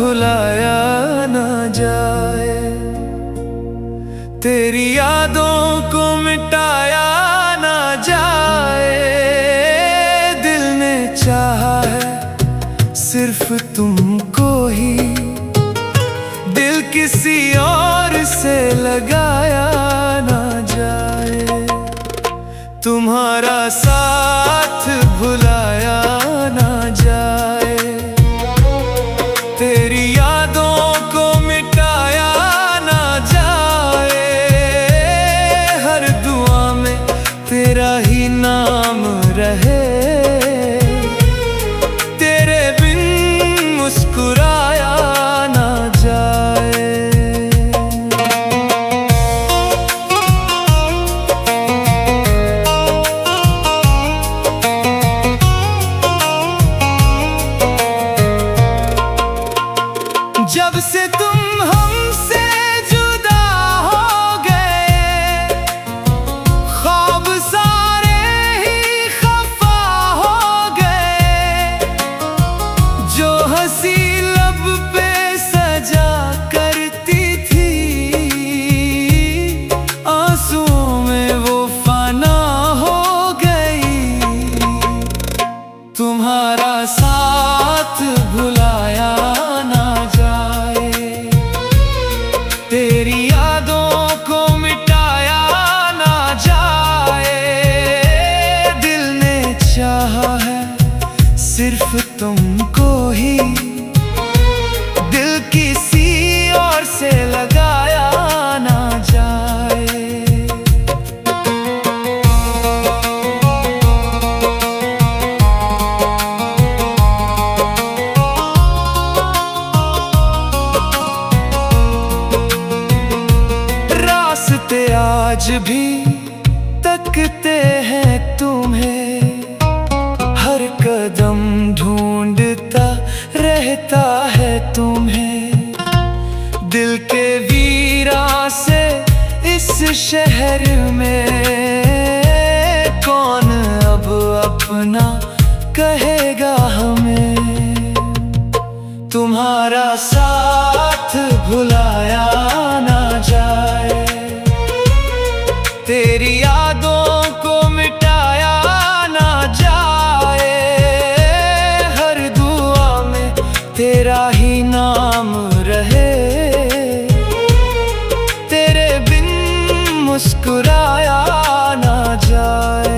भुलाया ना जाए, तेरी यादों को मिटाया ना जाए। दिल ने चाहा है सिर्फ तुमको ही, दिल किसी और से लगाया ना जाए। तुम्हारा साथ भुलाया ना जाए, तेरी यादों को मिटाया ना जाए। हर दुआ में तेरा ही नाम रहे, तेरे बिन मुस्कुराया ना जाए। जब से तुम हमसे जुदा हो गए, ख्वाब सारे ही खफा हो गए। जो हंसी लब पे सजा करती थी, आंसुओं में वो फना हो गई। तुम्हारा साथ भुलाया ना जाए, तेरी यादों को मिटाया ना जाए। दिल ने चाहा है सिर्फ तुमको ही, दिल किसी और से लगाया ना जाए। रास्ते आज भी तकते हैं तुम्हें, हर कदम ढूंढता रहता है तुम्हें। दिल के वीरा से इस शहर में कौन अब अपना कहेगा हमें। तुम्हारा साथ भुलाया ना जाए, तेरी यादों को मिटाया ना जाए। हर दुआ में तेरा ही नाम रहे, तेरे बिन मुस्कुराया ना जाए।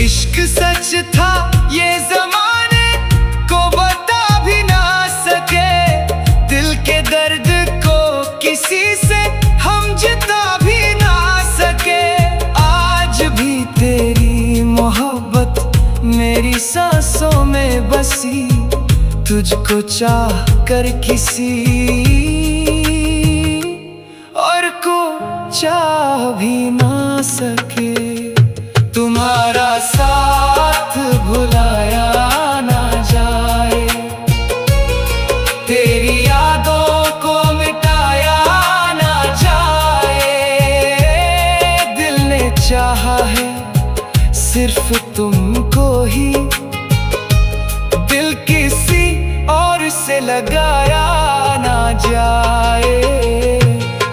इश्क सच था ये ज़माने को बता भी ना सके, दिल के दर्द को किसी से हम जिता भी ना सके। आज भी तेरी मोहब्बत मेरी सांसों में बसी, तुझको चाह कर किसी और को चाह भी ना सके। तुम्हारा साथ भुलाया ना जाए, तेरी यादों को मिटाया ना जाए। दिल ने चाहा है सिर्फ तुमको ही, दिल किसी और से लगाया ना जाए।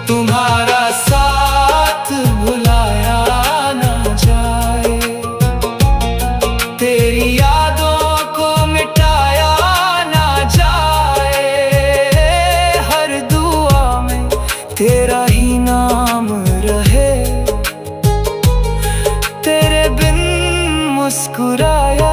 तुम्हारा साथ भुलाया ना जाए, तेरी यादों को मिटाया ना जाए। हर दुआ में तेरा ही नाम रहे, तेरे बिन मुस्कुराया